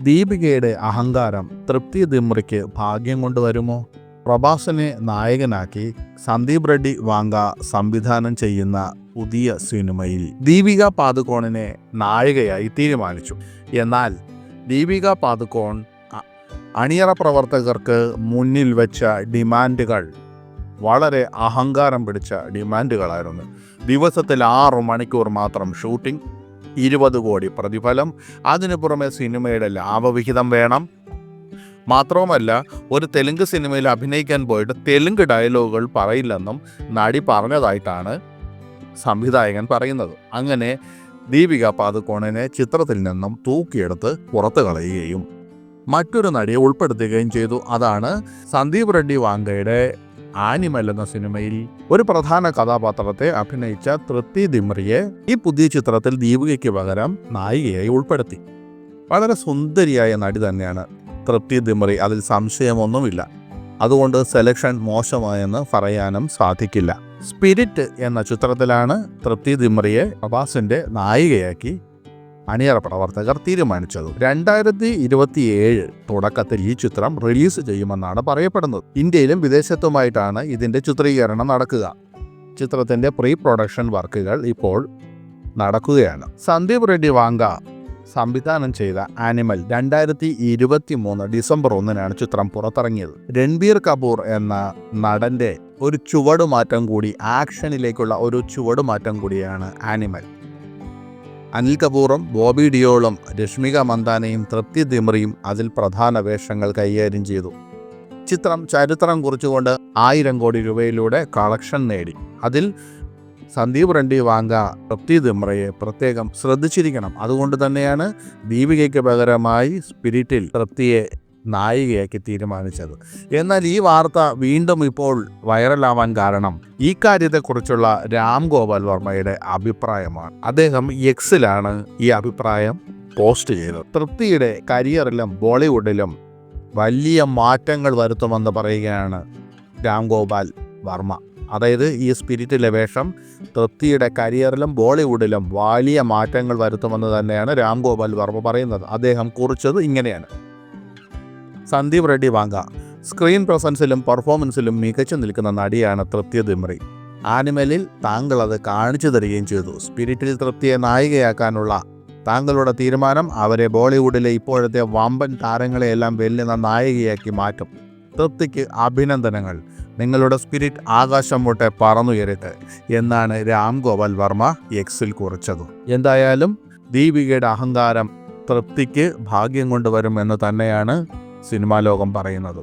ദീപികയുടെ അഹങ്കാരം തൃപ്തി ദിമ്രിക്ക് ഭാഗ്യം കൊണ്ടുവരുമോ? പ്രഭാസിനെ നായകനാക്കി സന്ദീപ് റെഡ്ഡി വാങ്ക സംവിധാനം ചെയ്യുന്ന പുതിയ സിനിമയിൽ ദീപിക പാദുകോണിനെ നായികയായി തീരുമാനിച്ചു. എന്നാൽ ദീപിക പാദുകോൺ അണിയറ പ്രവർത്തകർക്ക് മുന്നിൽ വെച്ച ഡിമാൻഡുകൾ വളരെ അഹങ്കാരം പിടിച്ച ഡിമാൻഡുകളായിരുന്നു. ദിവസത്തിൽ 6 മണിക്കൂർ മാത്രം ഷൂട്ടിംഗ്, 20 കോടി പ്രതിഫലം, അതിനു പുറമെ സിനിമയുടെ ലാഭവിഹിതം വേണം. മാത്രവുമല്ല, ഒരു തെലുങ്ക് സിനിമയിൽ അഭിനയിക്കാൻ പോയിട്ട് തെലുങ്ക് ഡയലോഗുകൾ പറയില്ലെന്നും നടി പറഞ്ഞതായിട്ടാണ് സംവിധായകൻ പറയുന്നത്. അങ്ങനെ ദീപിക പാദുകോണിനെ ചിത്രത്തിൽ നിന്നും തൂക്കിയെടുത്ത് പുറത്തു കളയുകയും മറ്റൊരു നടിയെ ഉൾപ്പെടുത്തുകയും ചെയ്തു. അതാണ് സന്ദീപ് റെഡ്ഡി വാങ്കയുടെ ആനിമൽ എന്ന സിനിമയിൽ ഒരു പ്രധാന കഥാപാത്രത്തെ അഭിനയിച്ച തൃപ്തി ദിമ്രിയെ ഈ പുതിയ ചിത്രത്തിൽ ദീപികയ്ക്ക് പകരം നായികയായി ഉൾപ്പെടുത്തി. വളരെ സുന്ദരിയായ നടി തന്നെയാണ് തൃപ്തി ദിമ്രി, അതിൽ സംശയമൊന്നുമില്ല. അതുകൊണ്ട് സെലക്ഷൻ മോശമായെന്ന് പറയാനും സാധിക്കില്ല. സ്പിരിറ്റ് എന്ന ചിത്രത്തിലാണ് തൃപ്തി ദിമ്രിയെ പ്രഭാസിന്റെ നായികയാക്കി അണിയറ പ്രവർത്തകർ തീരുമാനിച്ചത്. 2027 തുടക്കത്തിൽ ഈ ചിത്രം റിലീസ് ചെയ്യുമെന്നാണ് പറയപ്പെടുന്നത്. ഇന്ത്യയിലും വിദേശത്തുമായിട്ടാണ് ഇതിന്റെ ചിത്രീകരണം നടക്കുക. ചിത്രത്തിന്റെ പ്രീ പ്രൊഡക്ഷൻ വർക്കുകൾ ഇപ്പോൾ നടക്കുകയാണ്. സന്ദീപ് റെഡ്ഡി വാങ്ക സംവിധാനം ചെയ്ത ആനിമൽ 2023 ഡിസംബർ 1 ചിത്രം പുറത്തിറങ്ങിയത്. രൺബീർ കപൂർ എന്ന നടന്റെ ഒരു ചുവടുമാറ്റം കൂടി, ആക്ഷനിലേക്കുള്ള ഒരു ചുവടുമാറ്റം കൂടിയാണ് ആനിമൽ. അനിൽ കപൂറും ബോബി ഡിയോളും രശ്മിക മന്ദാനയും തൃപ്തി ദിമ്രിയും അതിൽ പ്രധാന വേഷങ്ങൾ കൈകാര്യം ചെയ്തു. ചിത്രം ചരിത്രം കുറിച്ചുകൊണ്ട് 1000 കോടി രൂപയിലൂടെ കളക്ഷൻ നേടി. അതിൽ സന്ദീപ് റെഡ്ഡി വാങ്ക തൃപ്തി ദിമ്രിയെ പ്രത്യേകം ശ്രദ്ധിച്ചിരിക്കണം. അതുകൊണ്ട് തന്നെയാണ് ദീപികയ്ക്ക് പകരമായി സ്പിരിറ്റിൽ തൃപ്തിയെ നായികയാക്കി തീരുമാനിച്ചത്. എന്നാൽ ഈ വാർത്ത വീണ്ടും ഇപ്പോൾ വൈറലാവാൻ കാരണം ഈ കാര്യത്തെക്കുറിച്ചുള്ള രാം ഗോപാൽ വർമ്മയുടെ അഭിപ്രായമാണ്. അദ്ദേഹം എക്സിലാണ് ഈ അഭിപ്രായം പോസ്റ്റ് ചെയ്തത്. തൃപ്തിയുടെ കരിയറിലും ബോളിവുഡിലും വലിയ മാറ്റങ്ങൾ വരുത്തുമെന്ന് പറയുകയാണ് രാം ഗോപാൽ വർമ്മ. അതായത് ഈ സ്പിരിറ്റിലെ വേഷം തൃപ്തിയുടെ കരിയറിലും ബോളിവുഡിലും വലിയ മാറ്റങ്ങൾ വരുത്തുമെന്ന് തന്നെയാണ് രാം ഗോപാൽ വർമ്മ പറയുന്നത്. അദ്ദേഹം കുറിച്ചത് ഇങ്ങനെയാണ്: സന്ദീപ് റെഡ്ഡി വാങ്ക സ്ക്രീൻ പ്രസൻസിലും പെർഫോമൻസിലും മികച്ചു നിൽക്കുന്ന നടിയാണ് തൃപ്തി ദിമ്രി. ആനിമലിൽ താങ്കൾ അത് കാണിച്ചു തരികയും ചെയ്തു. സ്പിരിറ്റിൽ തൃപ്തിയെ നായികയാക്കാനുള്ള താങ്കളുടെ തീരുമാനം അവരെ ബോളിവുഡിലെ ഇപ്പോഴത്തെ വമ്പൻ താരങ്ങളെയെല്ലാം വെല്ലുന്ന നായികയാക്കി മാറ്റും. തൃപ്തിക്ക് അഭിനന്ദനങ്ങൾ. നിങ്ങളുടെ സ്പിരിറ്റ് ആകാശം മുട്ടെ പറന്നുയരട്ടെ എന്നാണ് രാം ഗോപാൽ വർമ്മ എക്സിൽ കുറിച്ചത്. എന്തായാലും ദീപികയുടെ അഹങ്കാരം തൃപ്തിക്ക് ഭാഗ്യം കൊണ്ടുവരും എന്ന് തന്നെയാണ് സിനിമാ ലോകം പറയുന്നത്.